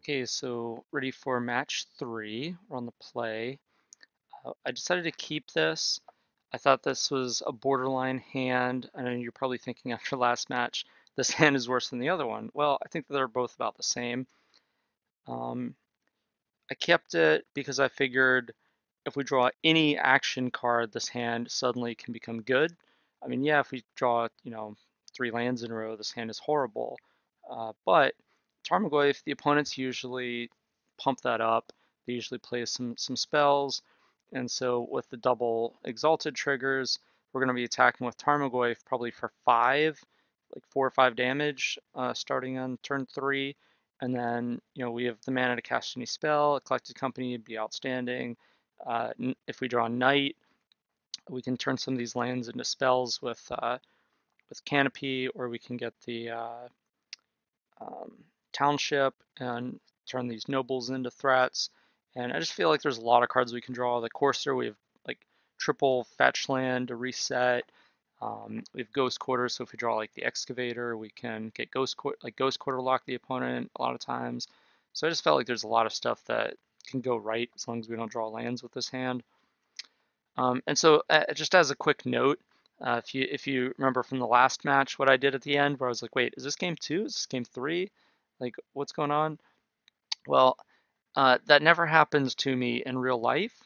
Okay, so ready for match 3. We're on the play. I decided to keep this. I thought this was a borderline hand. I know you're probably thinking after last match, this hand is worse than the other one. Well, I think that they're both about the same. Um, I kept it because I figured if we draw any action card, this hand suddenly can become good. I mean, yeah, if we draw, 3 lands in a row, this hand is horrible. But Tarmogoyf, the opponents usually pump that up. They usually play some spells. And so with the double Exalted triggers, we're going to be attacking with Tarmogoyf probably for 5, like 4 or 5 damage starting on turn 3. And then, we have the mana to cast any spell. A Collected Company would be outstanding. If we draw Knight, we can turn some of these lands into spells with Canopy, or we can get the Township and turn these nobles into threats. And I just feel like there's a lot of cards we can draw. The Courser, we have like triple fetch land to reset. We have Ghost Quarter, so if we draw like the Excavator, we can get Ghost Quarter lock the opponent a lot of times. So I just felt like there's a lot of stuff that can go right as long as we don't draw lands with this hand. And so just as a quick note, if you remember from the last match what I did at the end, where I was like, wait, is this game 2? Is this game 3? Like, what's going on? Well, that never happens to me in real life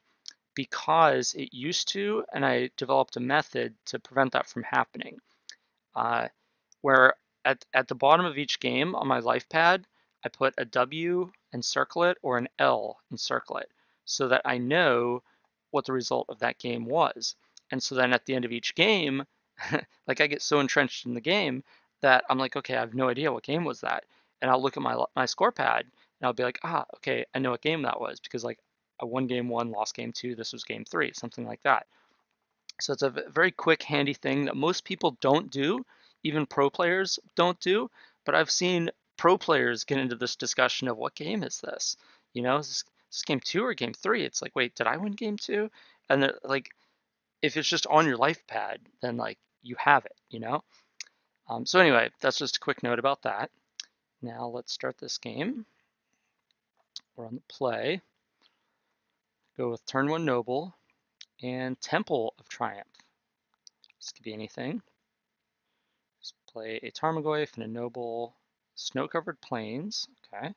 because it used to, and I developed a method to prevent that from happening. Where at the bottom of each game on my life pad, I put a W and circle it or an L and circle it so that I know what the result of that game was. And so then at the end of each game, like I get so entrenched in the game that I'm like, okay, I have no idea what game was that. And I'll look at my score pad and I'll be like, okay, I know what game that was because like I won game 1, lost game 2, this was game 3, something like that. So it's a very quick, handy thing that most people don't do, even pro players don't do. But I've seen pro players get into this discussion of what game is this? Is this game 2 or game 3? It's like, wait, did I win game 2? And like, if it's just on your life pad, then like you have it. So anyway, that's just a quick note about that. Now let's start this game. We're on the play. Go with turn 1 Noble and Temple of Triumph. This could be anything. Just play a Tarmogoyf and a Noble, Snow-Covered Plains, okay,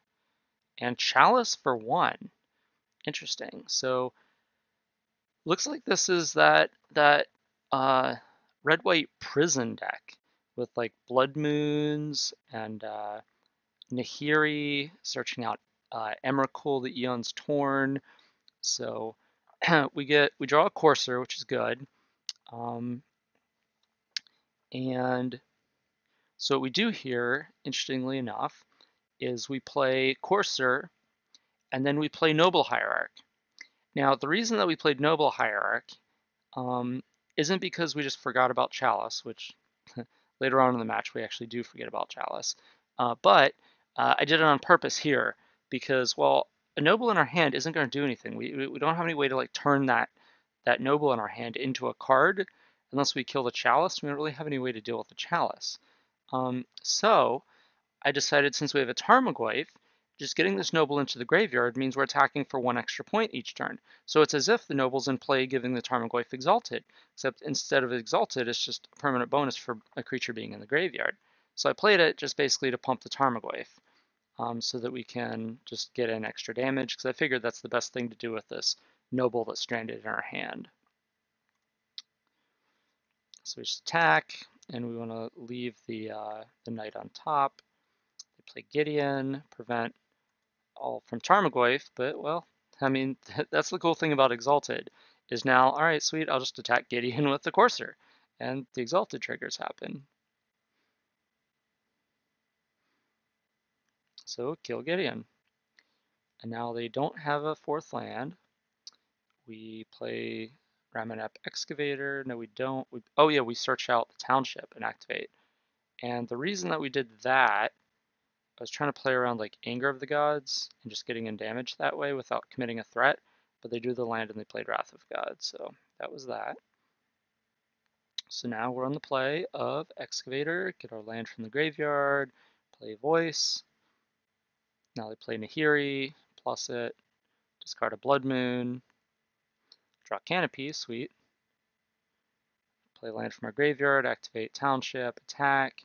and Chalice for 1. Interesting. So looks like this is that red-white prison deck with like Blood Moons and Nahiri searching out Emrakul, the Eon's Torn. So we draw a Courser, which is good, and so what we do here, interestingly enough, is we play Courser and then we play Noble Hierarch. Now, the reason that we played Noble Hierarch isn't because we just forgot about Chalice, which later on in the match we actually do forget about Chalice, but I did it on purpose here because, well, a Noble in our hand isn't going to do anything. We don't have any way to like turn that Noble in our hand into a card unless we kill the Chalice. We don't really have any way to deal with the Chalice. So I decided since we have a Tarmogoyf, just getting this noble into the graveyard means we're attacking for 1 extra point each turn. So it's as if the noble's in play giving the Tarmogoyf Exalted, except instead of Exalted, it's just a permanent bonus for a creature being in the graveyard. So I played it just basically to pump the Tarmogoyf so that we can just get in extra damage, because I figured that's the best thing to do with this noble that's stranded in our hand. So we just attack, and we want to leave the knight on top. They play Gideon, prevent all from Tarmogoyf, but, well, I mean, that's the cool thing about Exalted, is now, all right, sweet, I'll just attack Gideon with the Courser, and the Exalted triggers happen. So kill Gideon. And now they don't have a 4th land. We play Ramanep Excavator. No, we don't. Oh yeah, we search out the Township and activate. And the reason that we did that, I was trying to play around like Anger of the Gods and just getting in damage that way without committing a threat, but they drew the land and they played Wrath of God, so that was that. So now we're on the play of Excavator, get our land from the graveyard, play Voice, Now they play Nahiri, plus it, discard a Blood Moon, draw Canopy, sweet. Play land from our graveyard, activate Township, attack,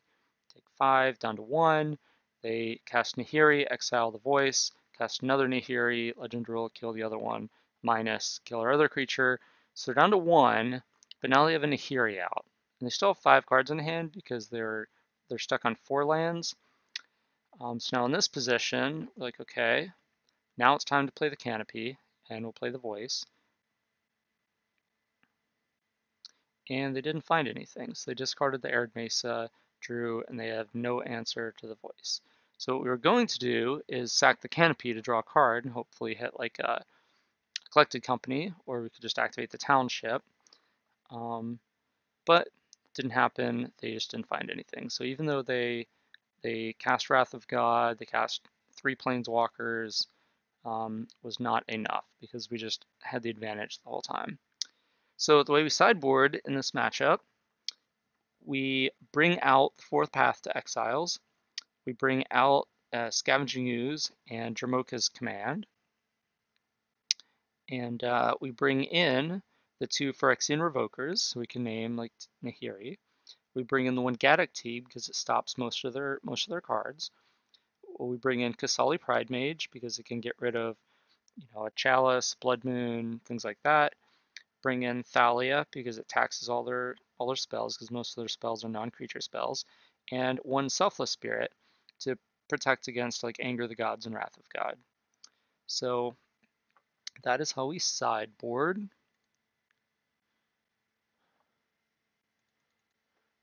take 5, down to 1. They cast Nahiri, exile the voice, cast another Nahiri, Legend Rule, kill the other one, minus, kill our other creature. So they're down to 1, but now they have a Nahiri out. And they still have 5 cards in hand because they're stuck on 4 lands. So now in this position, we're like, okay, now it's time to play the Canopy, and we'll play the voice. And they didn't find anything, so they discarded the Arid Mesa, drew, and they have no answer to the voice. So what we were going to do is sack the Canopy to draw a card and hopefully hit like a Collected Company, or we could just activate the Township. But it didn't happen. They just didn't find anything. So even though they cast Wrath of God, they cast 3 Planeswalkers, was not enough because we just had the advantage the whole time. So the way we sideboard in this matchup, we bring out the 4th Path to Exiles. We bring out Scavenging Ooze and Dramoka's Command. And we bring in the 2 Phyrexian Revokers, so we can name like Nahiri. We bring in the 1 Gaddock Tea because it stops most of their cards. We bring in Kasali Pridemage because it can get rid of a Chalice, Blood Moon, things like that. Bring in Thalia because it taxes all their spells because most of their spells are non-creature spells, and 1 Selfless Spirit to protect against like Anger the Gods and Wrath of God. So that is how we sideboard.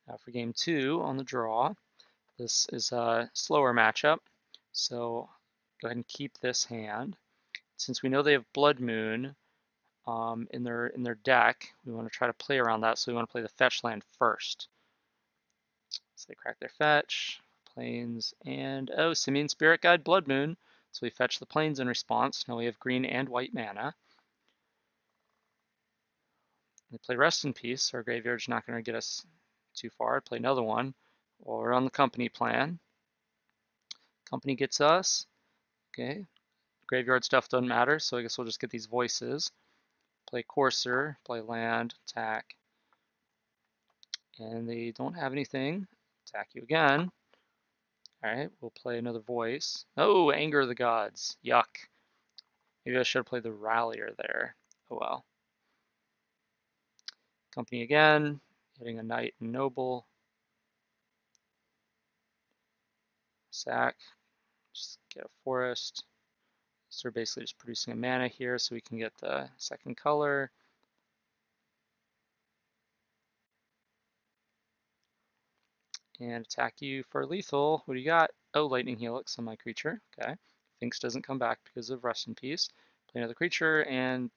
Now for game 2 on the draw, this is a slower matchup, so go ahead and keep this hand. Since we know they have Blood Moon in their deck, we want to try to play around that, so we want to play the fetch land first. So they crack their fetch, plains, and Simian Spirit Guide Blood Moon. So we fetch the plains in response. Now we have green and white mana. They play Rest in Peace. Our graveyard's not going to get us too far. Play another one. Well, we're on the company plan. Company gets us. Okay. Graveyard stuff doesn't matter, so I guess we'll just get these voices. Play Courser, play land, attack. And they don't have anything. Attack you again. Alright, we'll play another voice. Oh, Anger the Gods. Yuck. Maybe I should have played the Rallier there. Oh well. Company again. Hitting a Knight and Noble. Sack. Just get a Forest. So we're basically just producing a mana here so we can get the 2nd color. And attack you for lethal. What do you got? Oh, Lightning Helix on my creature. Okay. Finks doesn't come back because of Rest in Peace. Play another creature, and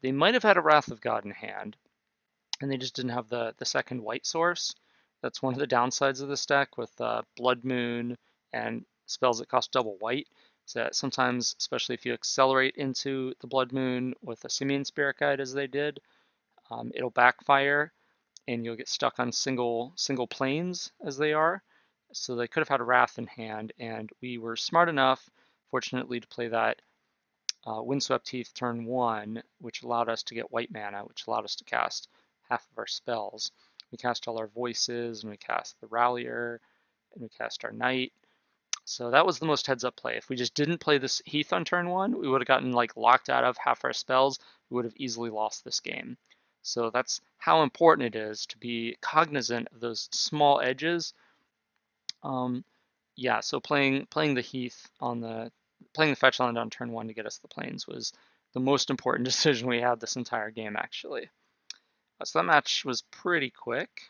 they might have had a Wrath of God in hand, and they just didn't have the 2nd white source. That's one of the downsides of this deck with Blood Moon and spells that cost double white. So that sometimes, especially if you accelerate into the Blood Moon with a Simian Spirit Guide as they did, it'll backfire and you'll get stuck on single planes as they are. So they could have had a Wrath in hand, and we were smart enough, fortunately, to play that Windswept Heath turn 1, which allowed us to get white mana, which allowed us to cast half of our spells. We cast all our voices, and we cast the Rallier, and we cast our Knight. So that was the most heads-up play. If we just didn't play this Heath on turn 1, we would have gotten like locked out of half our spells. We would have easily lost this game. So that's how important it is to be cognizant of those small edges. Yeah, so playing the Heath on playing the fetch land on turn 1 to get us the plains was the most important decision we had this entire game, actually. So that match was pretty quick.